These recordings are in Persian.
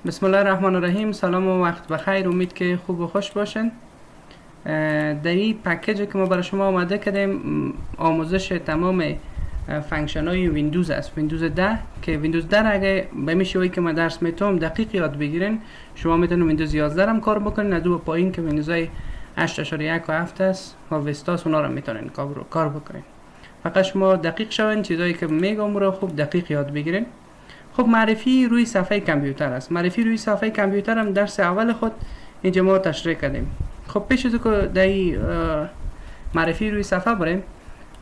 بسم الله الرحمن الرحیم. سلام و وقت بخیر. امید که خوب و خوش باشین. در این پکیجی که ما برای شما آماده کردیم آموزش تمام فانکشن های ویندوز است. ویندوز 10 که ویندوز 10 اگه به این شیوهی که من درس میتونم دقیق یاد بگیرین، شما میتونید ویندوز 11 هم کار بکنین. از دو پایین که ویندوز های 8.1 و 7 است و ویستاس اونا رو میتونین کار بکنین. فقط شما دقیق شوین، چیزایی که میگم رو خوب دقیق یاد بگیرین. خب معرفی روی صفحه کامپیوتر است. معرفی روی صفحه کامپیوتر هم درس اول خود اینجا ما تشریح کردیم. خب پیش از که در معرفی روی صفحه بریم،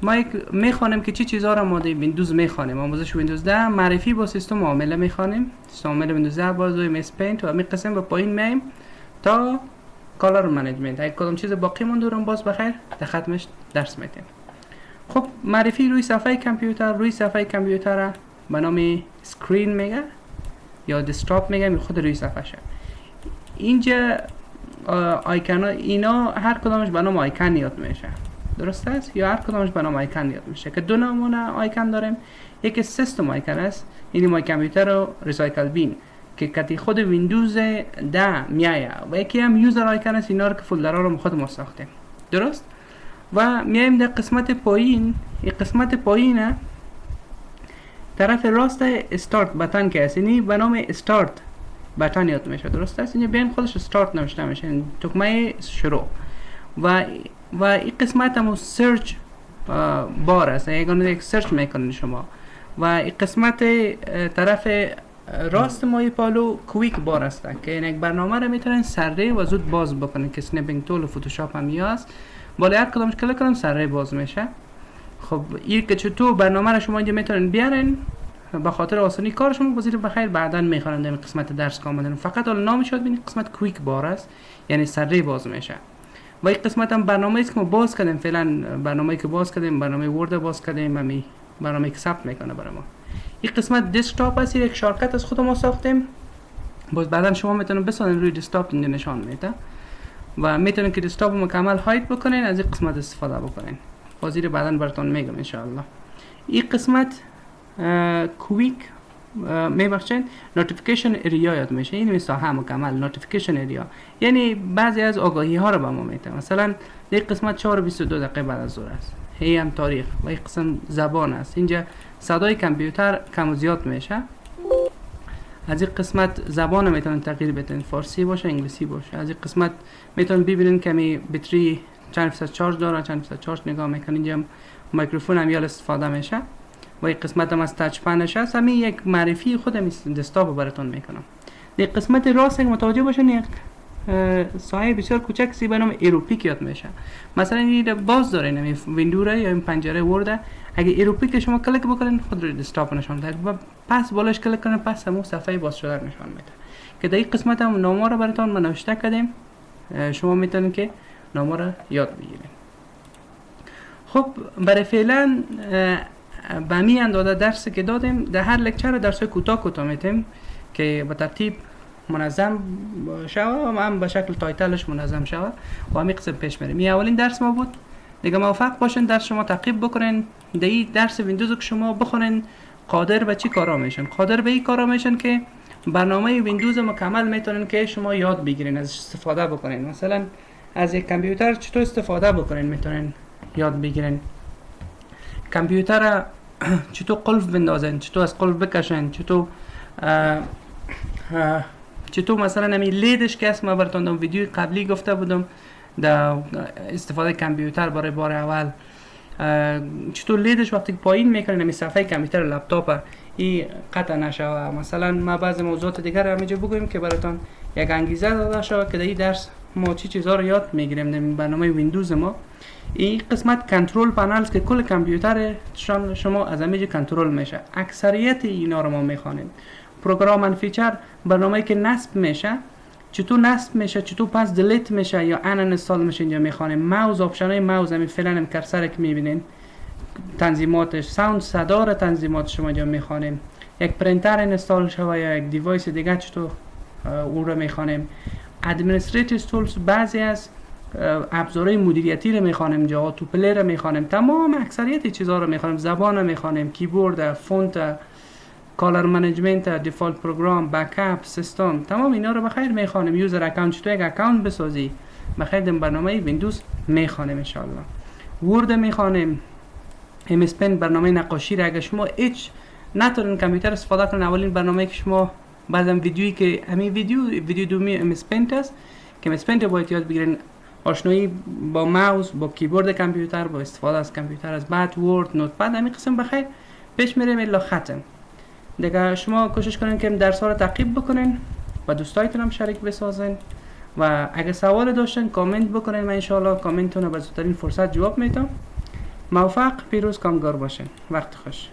ما میخوانیم که چی چیزا را ما در ویندوز میخوانیم. آموزش ویندوز 10 معرفی با سیستم عامله میخوانیم. سیستم عامله ویندوز 10 باز روی مس پینت و همین قسم به پایین میایم تا کالر منیجمنت. اگه کدام چیز باقی مونده رو باز بخیر در ختمش درس میدیم. خب معرفی روی صفحه کامپیوتر به نام اسکرین میگه یا دسکتاپ میگه، خود روی صفحه شه. اینجا آیکن اینا هر کدامش به نام آیکن یاد میشه، درست است؟ یا هر کدامش به نام آیکن یاد میشه که دو نمونه آیکن داریم. یکی سیستم آیکن است، یعنی ما کامپیوتر و ریسایکل بین که کتی خود ویندوز 10 میایه، و یکی هم یوزر آیکن است، اینا رو که فولدرها رو خود ما ساختیم، درست؟ و میایم در قسمت پایین. این قسمت پایینه طرف راست استارت بتن که است، یعنی به نام استارت بتن یاد میشه، درست است؟ اینجا بین خودش استارت نوشته میشه، تکمه شروع. و این قسمت هم سرچ بار است، یک سرچ میکنید شما. و این قسمت طرف راست مای پالو کویک بار است که یک برنامه رو میتونن سریع و زود باز بکنید که اسنپینگ تول و فتوشاپ هم هست. بالا هر کدامش کلیک کنم سریع باز میشه. خب این که چطور برنامه رو شما اینجا میتونن بیارین به خاطر آسانی کار شما، وزیر بخیر بعداً میخوانم در قسمت درس کاملا. فقط حالا نامش یاد ببینید، قسمت کویک بار است، یعنی سریع باز میشه. و این قسمت هم برنامه‌ای است که ما باز کردیم. فعلا برنامه‌ای که باز کردیم برنامه ورد باز کردیم، همین برنامه‌ای که ثبت میکنه برای ما. این قسمت دسکتاپ است، یک شارکت از خود ما ساختیم. باز بعداً شما میتونید بسازین روی دسکتاپ، اینجا نشان میده و میتونید که دسکتاپ رو مکمل هاید بکنین، از این قسمت استفاده بکنین. بازی رو بعداً براتون میگم ان شاء الله. این قسمت کویک میبخشین نوتیفیکیشن اریا یاد میشه. این مساحه مکمل نوتیفیکیشن اریا، یعنی بعضی از آگاهی ها رو به ما میده. مثلا در قسمت 4:22 بعد از ظهر است، هی هم تاریخ. و این قسم زبان است، اینجا صدای کامپیوتر کم و زیاد میشه. از این قسمت زبان میتونن تغییر بدن، فارسی باشه انگلیسی باشه. از این قسمت میتونن ببینین که می بطری چند فیصد چارج داره، چند فیصد چارج نگاه میکنین. اینجا میکروفون هم یاد استفاده میشه. و این قسمت هم از تاچ پنش هست. همین یک معرفی خودم دسکتاپ براتون میکنم. در قسمت راست متوجه باشین یک سایه بسیار کوچک سی به نام ایروپیک یاد میشه. مثلا این باز دارین این ویندو را یا این پنجره ورد، اگه ایروپیک شما کلیک بکنین خود رو دسکتاپ نشون میده و پس بالاش کلیک کنین پس همون صفحه باز شده نشون میده. که در این قسمت هم نامه را براتون ما نوشته کردیم، شما میتونین که نامه را یاد بگیرین. خب برای فعلا به می اندازه درسی که دادیم در هر لکچر درس کوتاه میتیم که به ترتیب منظم شود و هم به شکل تایتلش منظم شود و همین قسم پیش میریم. این اولین درس ما بود. دیگه موفق باشین درس شما تعقیب بکنین. در این درس ویندوز که شما بخونین قادر به چی کارا میشن؟ قادر به این کارا میشن که برنامه ویندوز مکمل میتونن که شما یاد بگیرین، ازش استفاده بکنین. مثلا از یک کامپیوتر چطور استفاده بکنین میتونین یاد بگیرین. کامپیوتر چطور قلب بندازن، چطور از قلب بکشن، چطور مثلا همین لیدش که اسم براتون در ویدیو قبلی گفته بودم در استفاده کامپیوتر برای بار اول، چطور لیدش وقتی پایین میکنن همین صفحه کامپیوتر لپتاپ این قطع نشه. مثلا ما بعضی موضوعات دیگر رو همینجا بگویم که براتون یک انگیزه داده شد که در این درس ما چی چیزا رو یاد میگیریم در برنامه ویندوز ما. این قسمت کنترل پنل است که کل کامپیوتر شما از همه جا کنترل میشه. اکثریت اینا رو ما میخوانیم. پروگرام اند فیچر برنامه‌ای که نصب میشه، چطور نصب میشه، چطور پس دلیت میشه یا ان انستال میشه اینجا میخوانیم. ماوس آپشنای ماوس همین فعلا هم کرسر که میبینین تنظیماتش، ساوند صدا رو تنظیمات شما اینجا میخوانیم. یک پرینتر انستال شوه یا یک دیوایس دیگه چطور اون رو میخوانیم. ادمنستریتیو تولز بعضی از ابزارهای مدیریتی رو میخوانیم، جا تو پلی رو میخوانیم، تمام اکثریت چیزا رو میخوانیم. زبان رو میخوانیم، کیبورد، فونت، کالر منیجمنت، دیفالت پروگرام، بکاپ، سیستم، تمام اینا رو بخیر میخوانیم. یوزر اکانت، چطور یک اکانت بسازی بخیر در برنامه ویندوز میخوانیم ان شاء الله. ورد میخوانیم. ام اس پن برنامه نقاشی را اگه شما هیچ نتونین کامپیوتر استفاده کنین، اولین برنامه که شما بعضم ویدیویی که همین ویدیو دومی ام اس پن است که ام اس پن رو باید یاد بگیرین، آشنایی با ماوس، با کیبورد کامپیوتر، با استفاده از کامپیوتر، از بعد ورد، نوتپد، همین قسم بخیر پیش میریم الا ختم. دیگه شما کوشش کنین که درس ها رو تعقیب بکنین و دوستایتون هم شریک بسازین و اگه سوال داشتین کامنت بکنین، من ان شاء الله کامنتتون رو به زودترین فرصت جواب میدم. موفق، پیروز، کامگار باشین. وقت خوش.